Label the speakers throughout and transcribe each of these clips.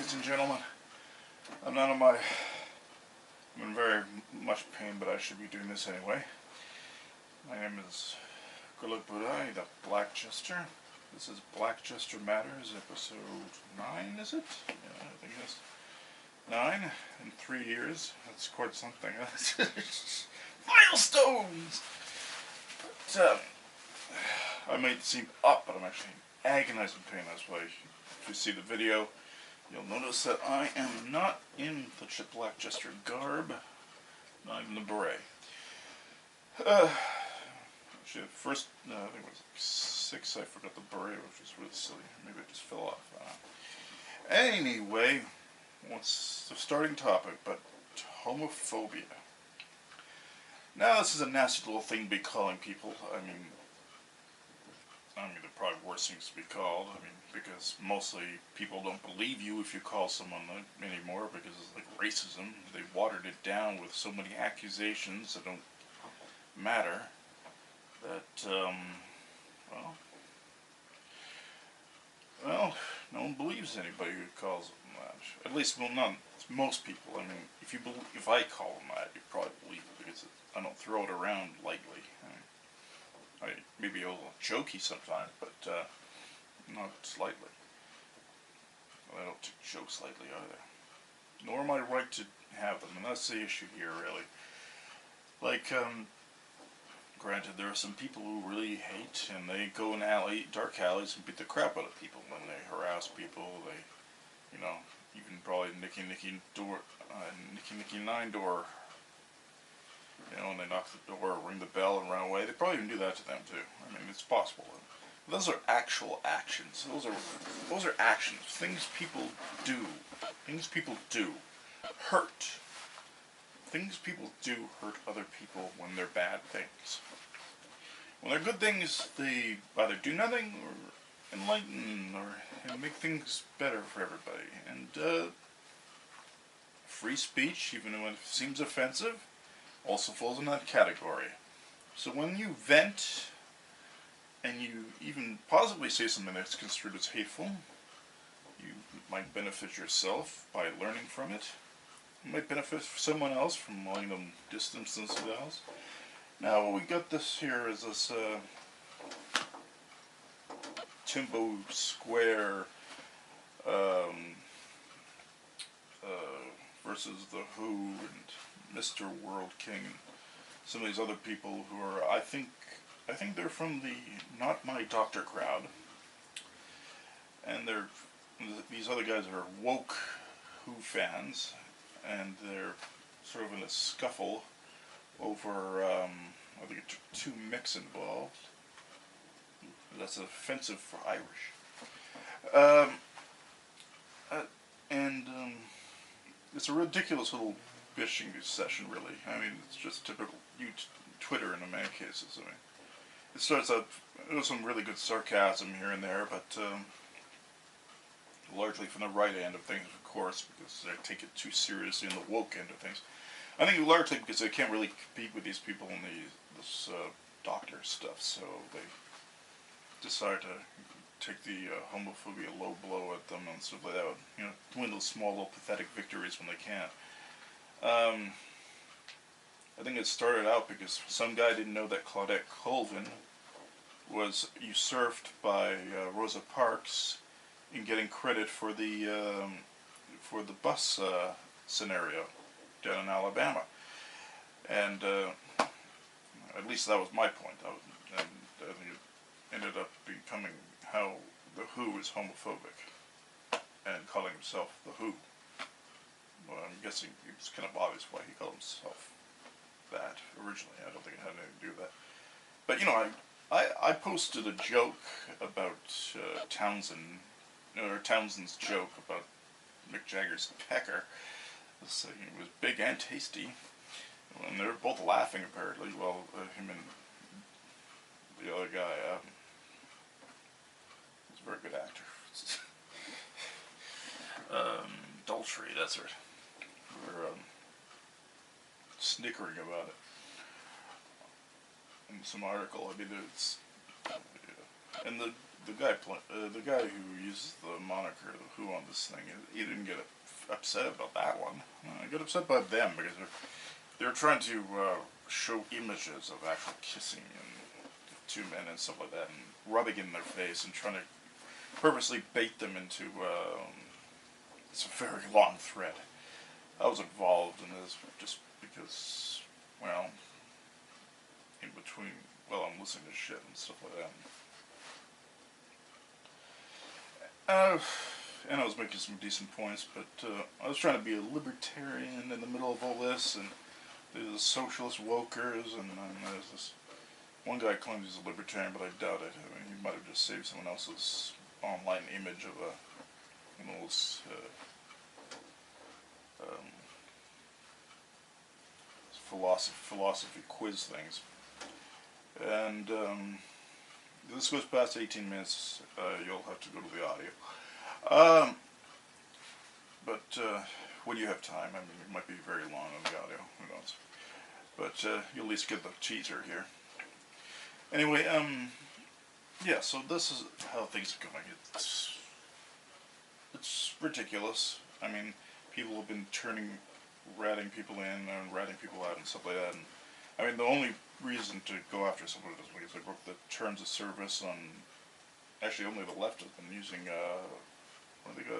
Speaker 1: ladies and gentlemen. I'm not on my... I'm in very much pain, but I should be doing this anyway. My name is glbt, the Black Jester. This is Black Jester Matters, episode 9, is it? Yeah, I think it's 9 in 3 years. That's quite something. Milestones! But, I might seem up, but I'm actually in agonizing pain. That's why, if you see the video, you'll notice that I am not in the Black Jester garb, not even the beret. Actually, the first, I think it was like 6, I forgot the beret, which was really silly. Maybe it just fell off. Anyway, what's the starting topic but homophobia? Now, this is a nasty little thing to be calling people. I mean, there are probably worse things to be called. I mean, because mostly people don't believe you if you call someone that anymore, because it's like racism. They watered it down with so many accusations that don't matter. That, well, no one believes anybody who calls them that. At least, well, not most people. I mean, if I call them that, you probably believe it, because I don't throw it around lightly. I may be a little jokey sometimes, but not lightly. I don't take jokes lightly either. Nor am I right to have them, and that's the issue here, really. Like, granted, there are some people who really hate, and they go in dark alleys and beat the crap out of people when they harass people. They, you know, even probably Nicky 9 door. You know, when they knock the door, ring the bell, and run away. They probably even do that to them too. I mean, it's possible. Those are actual actions. Those are actions. Things people do. Things people do hurt. Things people do hurt other people when they're bad things. When they're good things, they either do nothing or enlighten or make things better for everybody. And free speech, even when it seems offensive, also falls in that category. So when you vent, and you even possibly say something that's construed as hateful, you might benefit yourself by learning from it. You might benefit someone else from letting them distance themselves. Now what we got this here is this Timbo Square versus the Who and Mr. World King and some of these other people who are, I think they're from the Not My Doctor crowd, and these other guys are woke Who fans, and they're sort of in a scuffle over, I think two mix involved. That's offensive for Irish. It's a ridiculous little bitching session, really. I mean, it's just typical Twitter in many cases. I mean, it starts out with some really good sarcasm here and there, but largely from the right end of things, of course, because they take it too seriously in the woke end of things. I think largely because they can't really compete with these people in this doctor stuff, so they decide to take the homophobia low blow at them and stuff like that. You know, win those small little pathetic victories when they can. I think it started out because some guy didn't know that Claudette Colvin was usurped by Rosa Parks in getting credit for the bus scenario down in Alabama, and at least that was my point. And I think it ended up becoming how the Who is homophobic and calling himself the Who. Well, I'm guessing it's kind of obvious why he called himself that originally. I don't think it had anything to do with that. But, you know, I posted a joke about Townsend's joke about Mick Jagger's pecker. It was big and tasty. And they were both laughing, apparently. Well, him and the other guy, he's a very good actor. Daltrey, that's right. We're snickering about it. In some article, I mean, it's... And the guy who uses the moniker, the Who on this thing. You didn't get upset about that one. I got upset by them because they're trying to show images of actual kissing and two men and stuff like that, and rubbing it in their face and trying to purposely bait them into it's a very long thread. I was involved in this just because, well, in between, well, I'm listening to shit and stuff like that. And I was making some decent points, but I was trying to be a libertarian in the middle of all this, and there's the socialist wokers, and there's this one guy claims he's a libertarian, but I doubt it. I mean, he might have just saved someone else's online image of one of those philosophy quiz things. And this goes past 18 minutes. You'll have to go to the audio. But when you have time, I mean, it might be very long on the audio. Who knows? But you'll at least get the teaser here. Anyway, yeah. So this is how things are going. It's ridiculous. I mean, people have been ratting people in and ratting people out and stuff like that. And I mean, the only reason to go after someone is because they broke the terms of service on. Actually, only the left has been using what do they go?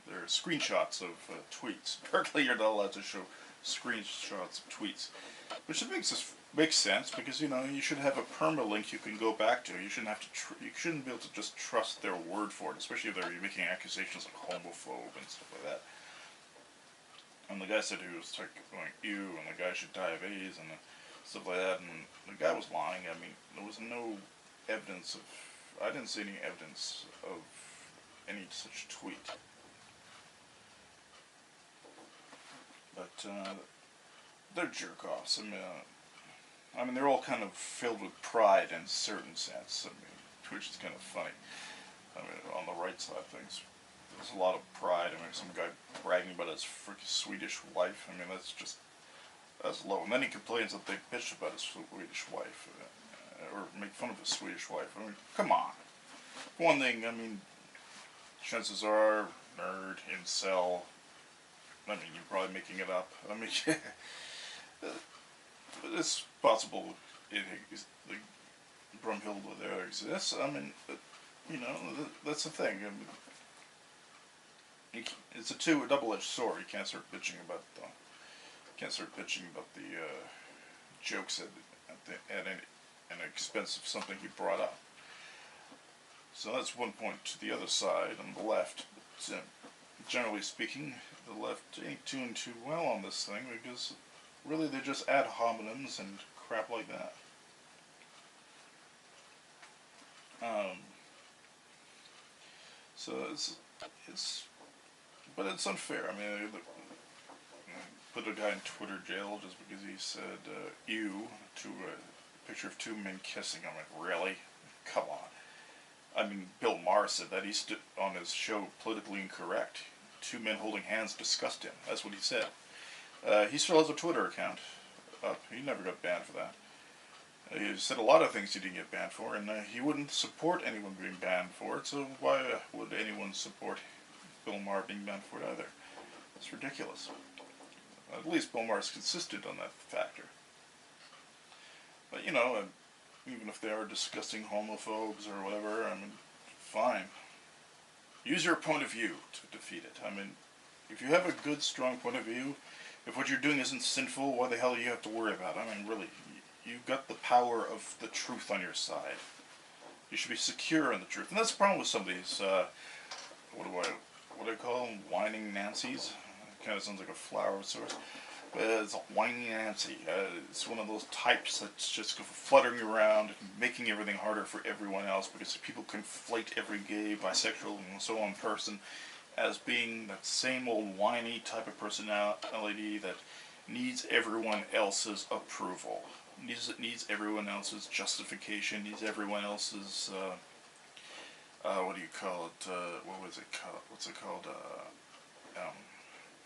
Speaker 1: They're screenshots of tweets. Apparently, you're not allowed to show screenshots of tweets, which makes sense because you should have a permalink you can go back to. You shouldn't have to. You shouldn't be able to just trust their word for it, especially if they're making accusations like homophobe and stuff like that. And the guy said he was going ew, and the guy should die of AIDS and stuff like that. And the guy was lying. I mean, there was no evidence of. I didn't see any evidence of any such tweet. But they're jerk-offs. I mean, they're all kind of filled with pride in a certain sense. I mean, which is kind of funny. I mean, on the right side of things, there's a lot of pride. I mean, some guy bragging about his freaking Swedish wife. I mean, that's low. And then he complains that they bitch about his Swedish wife, or make fun of his Swedish wife. I mean, come on. One thing, I mean, chances are, nerd, incel. I mean, you're probably making it up. I mean, it's possible the Brumhilde there exists. I mean, that's the thing. I mean, it's a double-edged sword. You can't start bitching about the jokes at an expense of something he brought up. So that's one point to the other side on the left. But, generally speaking, the left ain't doing too well on this thing because really they're just ad hominems and crap like that. So but it's unfair. I mean, put a guy in Twitter jail just because he said ew to a picture of two men kissing. I'm like, really? Come on. I mean, Bill Maher said that. He stood on his show Politically Incorrect. Two men holding hands disgust him. That's what he said. He still has a Twitter account up. He never got banned for that. He said a lot of things he didn't get banned for, and he wouldn't support anyone being banned for it, so why would anyone support Bill Maher being banned for it either? It's ridiculous. At least Bill Maher is consistent on that factor. But, even if they are disgusting homophobes or whatever, I mean, fine. Use your point of view to defeat it. I mean, if you have a good, strong point of view, if what you're doing isn't sinful, what the hell do you have to worry about? I mean, really, you've got the power of the truth on your side. You should be secure in the truth. And that's the problem with some of these, what do I call them? Whining Nancies? It kind of sounds like a flower of sorts. It's a whiny Nancy. It's one of those types that's just fluttering around, making everything harder for everyone else because people conflate every gay, bisexual, and so on person as being that same old whiny type of personality that needs everyone else's approval, needs everyone else's justification, needs everyone else's what do you call it? What was it called? What's it called?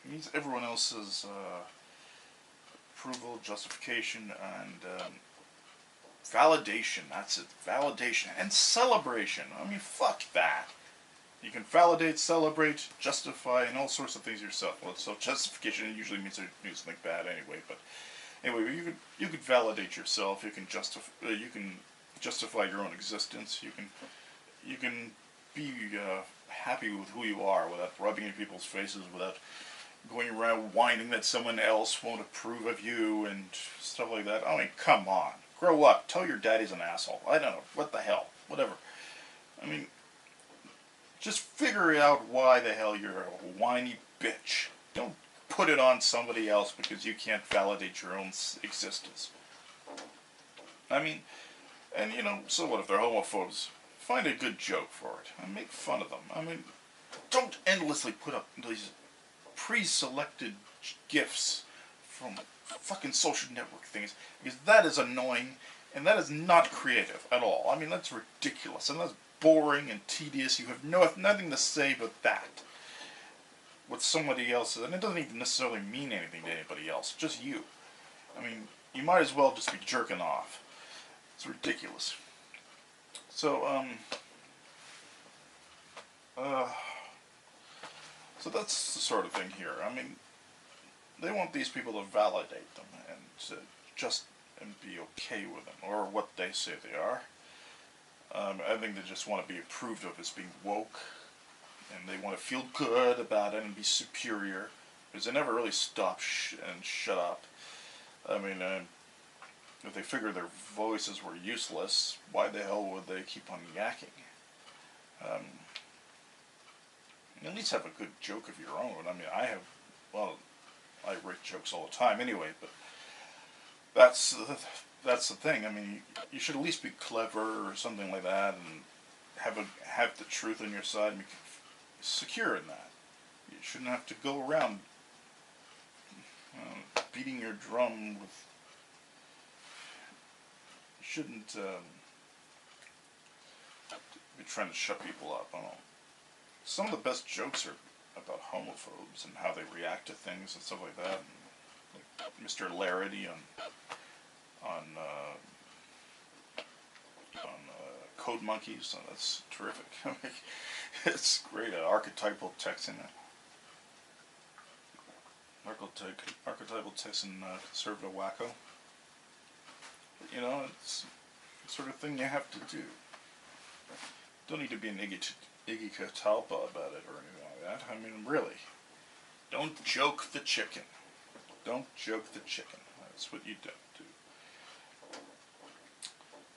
Speaker 1: Needs everyone else's approval, justification, and validation. That's it. Validation and celebration. I mean, fuck that. You can validate, celebrate, justify, and all sorts of things yourself. Well, self-justification usually means they're doing something bad anyway. But anyway, you could validate yourself. You can justify your own existence. You can be happy with who you are without rubbing in people's faces, without going around whining that someone else won't approve of you and stuff like that. I mean, come on, grow up. Tell your daddy's an asshole. I don't know. What the hell? Whatever. I mean, just figure out why the hell you're a whiny bitch. Don't put it on somebody else because you can't validate your own existence. I mean, and you know, so what if they're homophobes? Find a good joke for it and make fun of them. I mean, don't endlessly put up these pre-selected GIFs from fucking social network things, because that is annoying and that is not creative at all. I mean, that's ridiculous and that's boring and tedious. You have nothing to say but that. What somebody else is, and it doesn't even necessarily mean anything to anybody else, just you. I mean, you might as well just be jerking off. It's ridiculous. So, so that's the sort of thing here. I mean, they want these people to validate them and to and be okay with them, or what they say they are. I think they just want to be approved of as being woke, and they want to feel good about it and be superior, because they never really stop and shut up. I mean, if they figure their voices were useless, why the hell would they keep on yakking? At least have a good joke of your own. I mean, I write jokes all the time anyway, but that's the thing. I mean, you should at least be clever or something like that, and have the truth on your side and be secure in that. You shouldn't have to go around beating your drum with. You shouldn't be trying to shut people up. I don't know. Some of the best jokes are about homophobes and how they react to things and stuff like that. And, like Mr. Larity on Code Monkeys, so that's terrific. It's great. Archetypal text in it. Archetypal text in conservative wacko. But, you know, it's the sort of thing you have to do. Don't need to be an Iggy Catalpa about it or anything like that. I mean, really. Don't joke the chicken. Don't joke the chicken. That's what you don't do.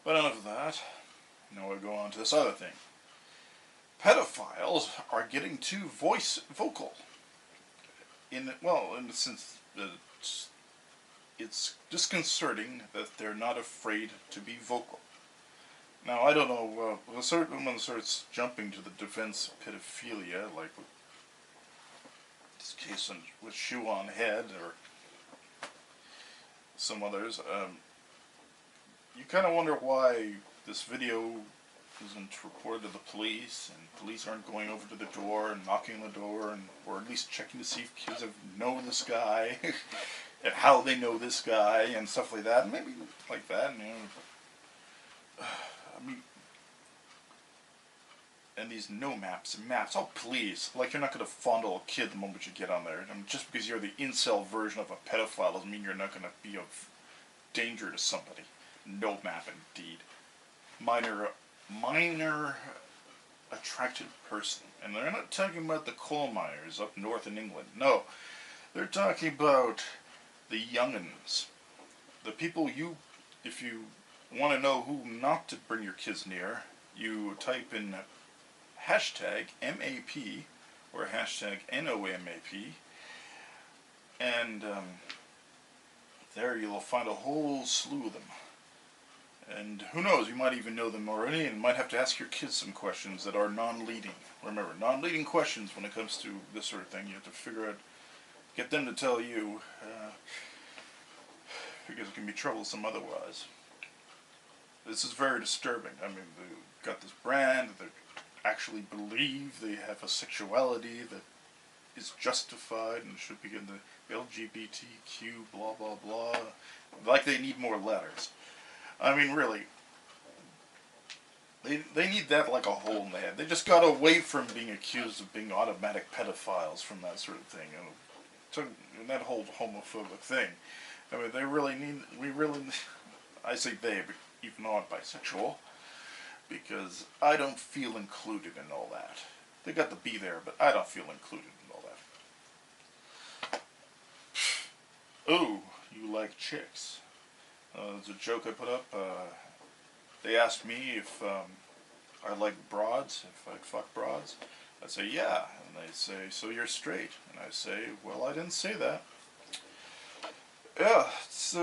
Speaker 1: But enough of that. Now we'll go on to this other thing. Pedophiles are getting too vocal. In the sense that it's disconcerting that they're not afraid to be vocal. Now, I don't know, when someone starts jumping to the defense of pedophilia, like with this case with Shoe on Head or some others, you kind of wonder why this video isn't reported to the police, and police aren't going over to the door and knocking on the door, or at least checking to see if kids know this guy, and how they know this guy, and stuff like that. Maybe like that, you know. I mean, and these no maps and maps. Oh, please. Like, you're not going to fondle a kid the moment you get on there. I mean, just because you're the incel version of a pedophile doesn't mean you're not going to be of danger to somebody. No map, indeed. Minor attracted person. And they're not talking about the coal miners up north in England. No. They're talking about the young'uns. The people if you want to know who not to bring your kids near, you type in hashtag MAP or hashtag NOMAP, and there you'll find a whole slew of them. And who knows, you might even know them already, and might have to ask your kids some questions that are non-leading. Remember, non-leading questions when it comes to this sort of thing. You have to figure out, get them to tell you, because it can be troublesome otherwise. This is very disturbing. I mean, they've got this brand, they actually believe they have a sexuality that is justified and should be in the LGBTQ blah blah blah. Like they need more letters. I mean, really, They need that like a hole in the head. They just got away from being accused of being automatic pedophiles from that sort of thing. And that whole homophobic thing. I mean, we really, I say they, but even though I'm bisexual, because I don't feel included in all that. They got to be there, but I don't feel included in all that. Oh, you like chicks. There's a joke I put up. They asked me if I like broads, if I'd fuck broads. I say, yeah. And they say, so you're straight. And I say, well, I didn't say that. Yeah, it's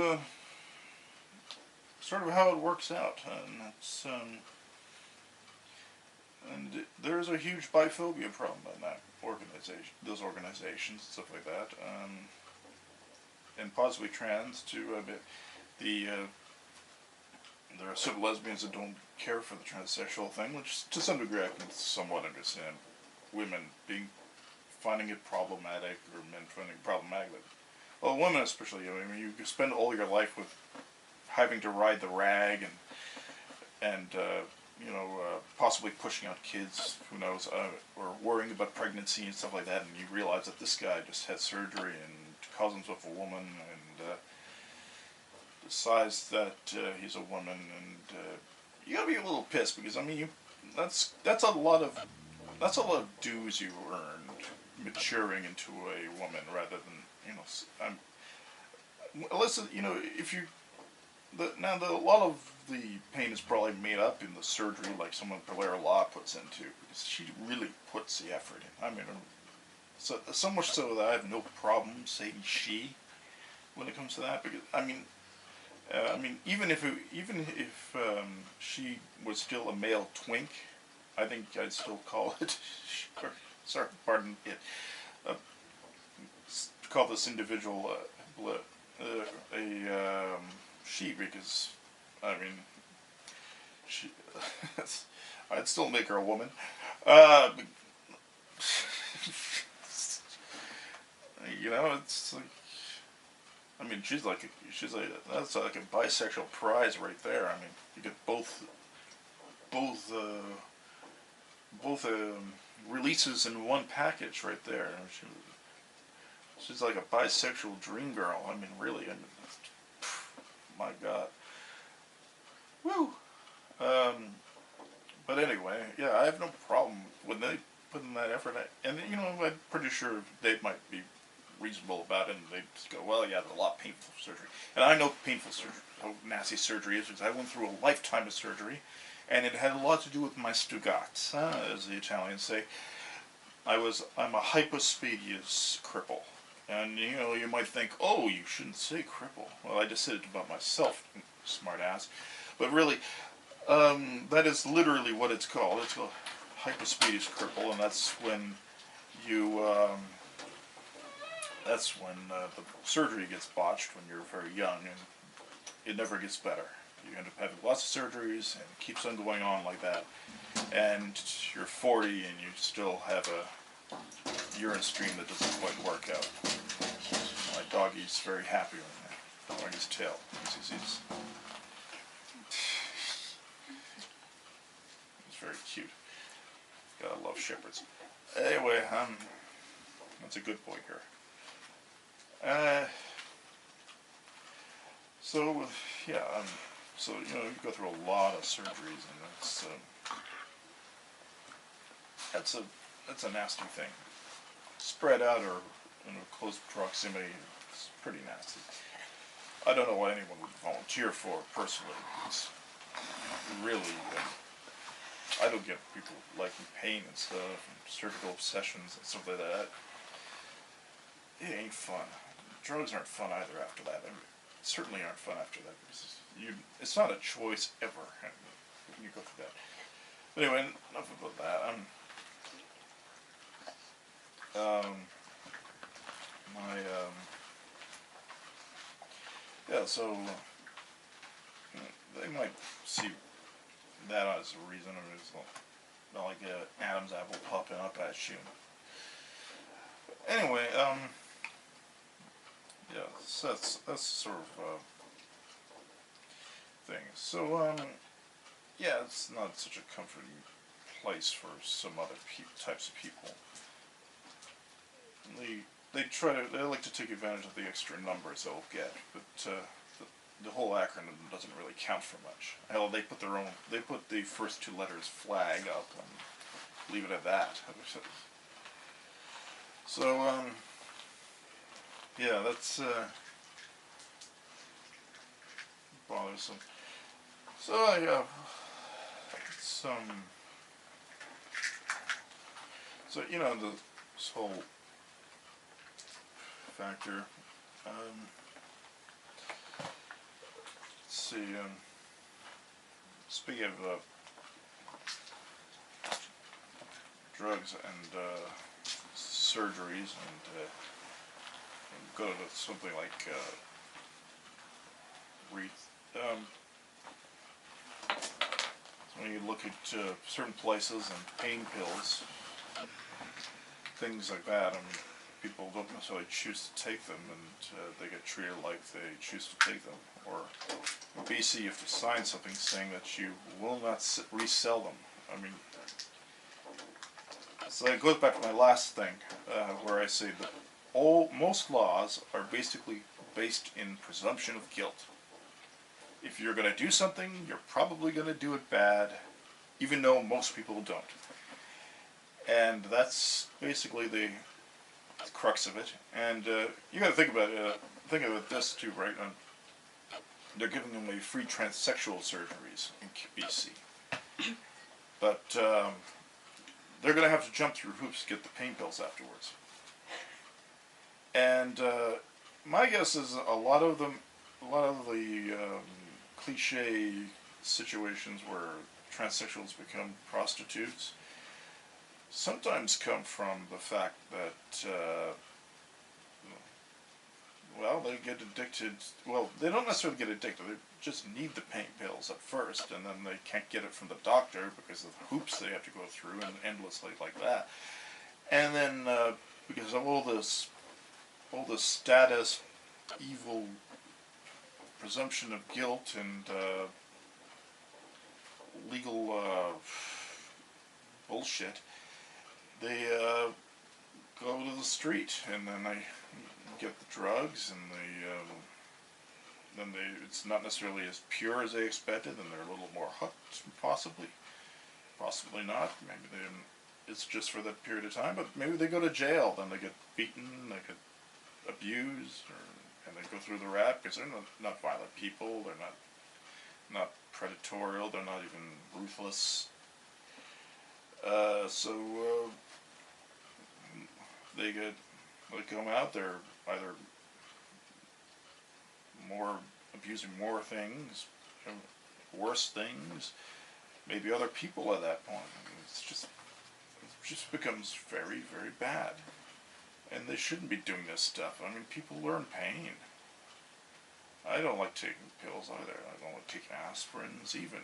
Speaker 1: sort of how it works out. And it's, and there's a huge biphobia problem in that organization, those organizations, and stuff like that. And possibly trans, too. There are some lesbians that don't care for the transsexual thing, which to some degree I can somewhat understand. Women finding it problematic, or men finding it problematic. Well, women especially, I mean, you spend all your life with having to ride the rag and possibly pushing out kids, who knows, or worrying about pregnancy and stuff like that, and you realize that this guy just had surgery and calls himself a woman and decides that he's a woman, and you gotta be a little pissed, because I mean, that's a lot of dues you earned maturing into a woman, rather than unless if you a lot of the pain is probably made up in the surgery, like someone Blair Law puts into, because she really puts the effort in. I mean, so much so that I have no problem saying she when it comes to that, because I mean, even if she was still a male twink, I think I'd still call it. Sorry, pardon it. Call this individual she, because I mean, she. I'd still make her a woman. It's like. I mean, that's like a bisexual prize right there. I mean, you get both releases in one package right there. She's like a bisexual dream girl. I mean, really. I mean, my God. Woo. But anyway, yeah, I have no problem when they put in that effort. And I'm pretty sure they might be reasonable about it, and they just go, well, yeah, there's a lot of painful surgery. And I know painful surgery, how nasty surgery is, because I went through a lifetime of surgery, and it had a lot to do with my stugats, as the Italians say. I'm a hypospadias cripple. And, you might think, oh, you shouldn't say cripple. Well, I just said it about myself, smart ass. But really, that is literally what it's called. It's called hypospadias cripple, and that's when the surgery gets botched when you're very young, and it never gets better. You end up having lots of surgeries, and it keeps on going on like that. And you're 40, and you still have a urine stream that doesn't quite work out. My doggy's very happy right now, on his tail. He's very cute. Gotta love shepherds. Anyway, that's a good boy here. So you go through a lot of surgeries, and that's a nasty thing. Spread out or in a close proximity, it's pretty nasty. I don't know what anyone would volunteer for personally. It's really, I don't get people liking pain and stuff, and surgical obsessions and stuff like that. It ain't fun. Drugs aren't fun either after that. I mean, certainly aren't fun after that, because it's not a choice ever when you go through that. But anyway, enough about that. So they might see that as a reason, or it's not like Adam's apple popping up at you. Anyway, so that's sort of thing. So yeah, it's not such a comforting place for some other types of people. They like to take advantage of the extra numbers they'll get, but the whole acronym doesn't really count for much. Hell, they put the first two letters flag up and leave it at that. So, yeah, that's bothersome. So I have some, so this whole factor. Let's see. Speaking of drugs and surgeries, and go to something like when you look at certain places and pain pills, things like that. I mean, people don't necessarily choose to take them, and they get treated like they choose to take them. Or in BC, you have to sign something saying that you will not resell them. I mean, so it goes back to my last thing, where I say that most laws are basically based in presumption of guilt. If you're going to do something, you're probably going to do it bad, even though most people don't. And that's basically the crux of it. And you got to think about it. Think about this too, right? They're giving them free transsexual surgeries in BC, but they're going to have to jump through hoops to get the pain pills afterwards. And my guess is a lot of the cliche situations where transsexuals become prostitutes sometimes come from the fact that, well, they get addicted. Well, they don't necessarily get addicted. They just need the pain pills at first, and then they can't get it from the doctor because of the hoops they have to go through, and endlessly like that. And then because of all this status, evil presumption of guilt, and legal bullshit, they go to the street, and then they get the drugs, and it's not necessarily as pure as they expected, and they're a little more hooked, possibly not. Maybe it's just for that period of time, but maybe they go to jail, then they get beaten, they get abused, and they go through the rap because they're not violent people, they're not predatorial, they're not even ruthless. So they come out, they're either abusing more things, worse things, maybe other people at that point. I mean, it just becomes very, very bad. And they shouldn't be doing this stuff. I mean, people learn pain. I don't like taking pills either. I don't like taking aspirins even.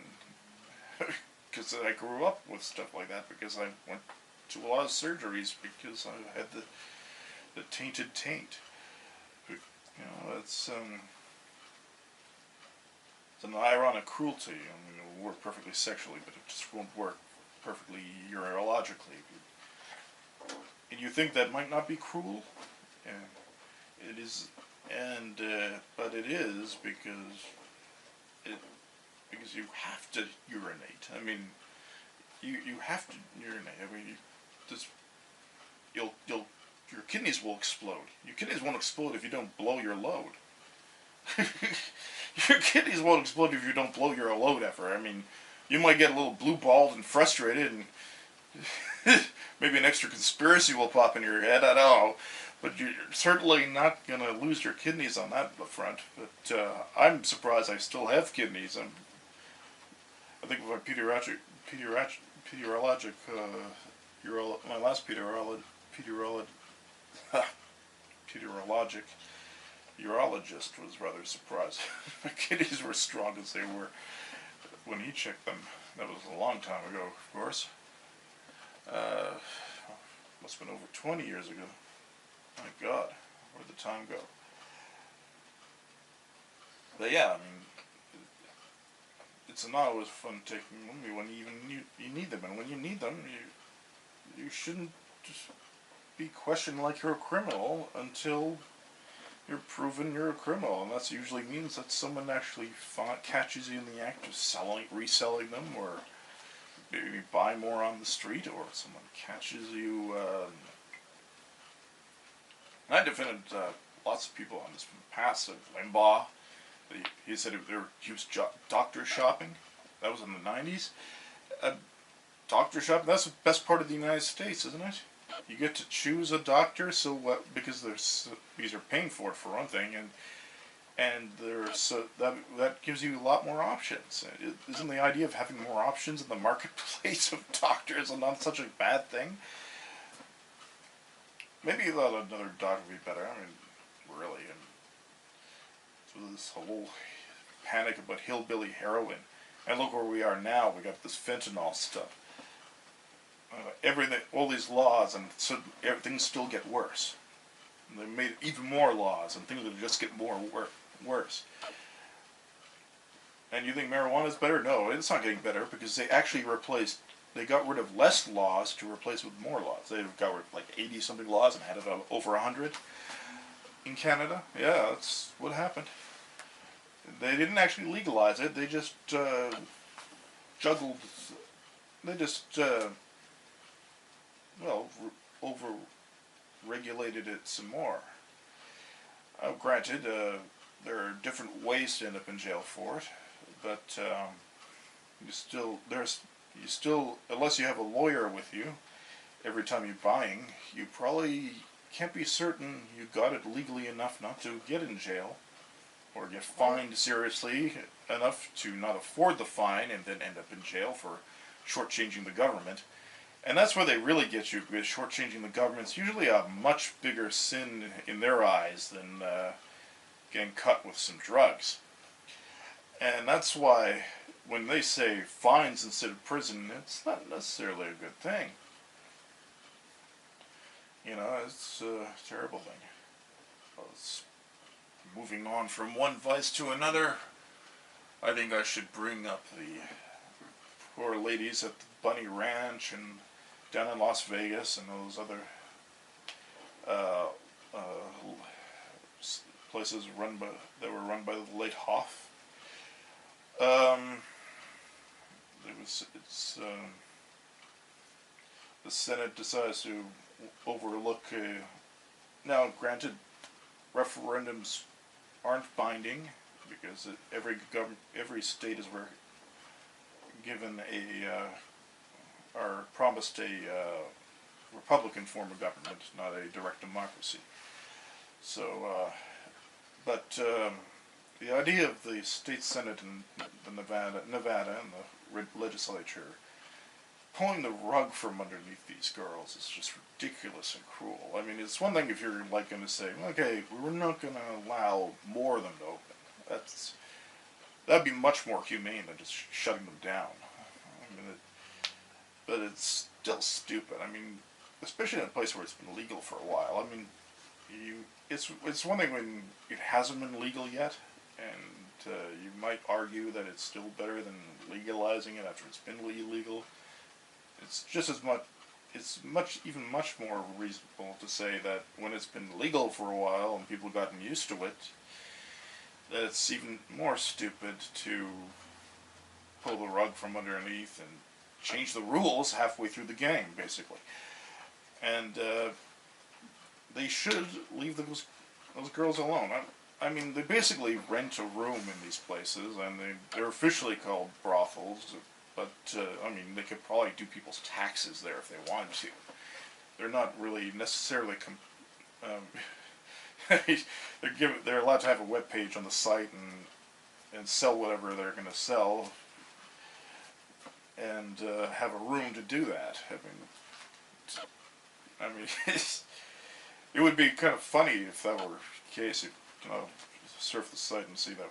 Speaker 1: Because I grew up with stuff like that because I went to a lot of surgeries because I had the tainted taint. It's an ironic cruelty. I mean, it'll work perfectly sexually, but it just won't work perfectly urologically. And you think that might not be cruel? Yeah, it is, but it is because you have to urinate. I mean, you have to urinate. I mean, your kidneys will explode. Your kidneys won't explode if you don't blow your load. Your kidneys won't explode if you don't blow your load ever. I mean, you might get a little blue-balled and frustrated, and maybe an extra conspiracy will pop in your head, I don't know. But you're certainly not going to lose your kidneys on that front. But I'm surprised I still have kidneys. I think my my last meteorologic urologist was rather surprised. My kidneys were as strong as they were when he checked them. That was a long time ago, of course. Must have been over 20 years ago. My God, where'd the time go? But yeah, I mean, it's not always fun taking them when you need them, and when you need them, you shouldn't just be questioned like you're a criminal until you're proven you're a criminal, and that usually means that someone actually catches you in the act of reselling them, or maybe buy more on the street, or someone catches you. And I defended lots of people on this from the past. Limbaugh, he said he was doctor shopping. That was in the 90s. Doctor shopping, that's the best part of the United States, isn't it? You get to choose a doctor, so what? Because you're paying for it for one thing, and that gives you a lot more options. Isn't the idea of having more options in the marketplace of doctors not such a bad thing? Maybe another doctor would be better. I mean, really, and so this whole panic about hillbilly heroin, and look where we are now. We got this fentanyl stuff. Everything, all these laws, and so things still get worse. And they made even more laws, and things will just get worse. And you think marijuana is better? No, it's not getting better, because they actually they got rid of less laws to replace with more laws. They got rid of like 80-something laws and had it over 100 in Canada. Yeah, that's what happened. They didn't actually legalize it. They just juggled. They just over-regulated it some more. Granted, there are different ways to end up in jail for it, but you still, unless you have a lawyer with you every time you're buying, you probably can't be certain you got it legally enough not to get in jail, or get fined seriously enough to not afford the fine and then end up in jail for shortchanging the government. And that's where they really get you, because shortchanging the government's usually a much bigger sin in their eyes than getting cut with some drugs. And that's why when they say fines instead of prison, it's not necessarily a good thing. You know, it's a terrible thing. It's moving on from one vice to another. I think I should bring up the poor ladies at the Bunny Ranch and down in Las Vegas and those other places that were run by the late Hoff. The Senate decides to overlook. Now, granted, referendums aren't binding because every state is given are promised a Republican form of government, not a direct democracy. So, but the idea of the state senate in the Nevada and the legislature pulling the rug from underneath these girls is just ridiculous and cruel. I mean, it's one thing if you're like going to say, okay, we're not going to allow more of them to open. That'd be much more humane than just shutting them down. I mean, but it's still stupid. I mean, especially in a place where it's been legal for a while. I mean, it's one thing when it hasn't been legal yet, and you might argue that it's still better than legalizing it after it's been illegal. It's just as much. It's even much more reasonable to say that when it's been legal for a while and people have gotten used to it, that it's even more stupid to pull the rug from underneath and change the rules halfway through the game, basically. And they should leave those girls alone. I mean, they basically rent a room in these places, and they're officially called brothels. But, I mean, they could probably do people's taxes there if they wanted to. They're not really necessarily... they're allowed to have a web page on the site and sell whatever they're going to sell, and have a room to do that. I mean, it would be kind of funny if that were the case. You know, surf the site and see that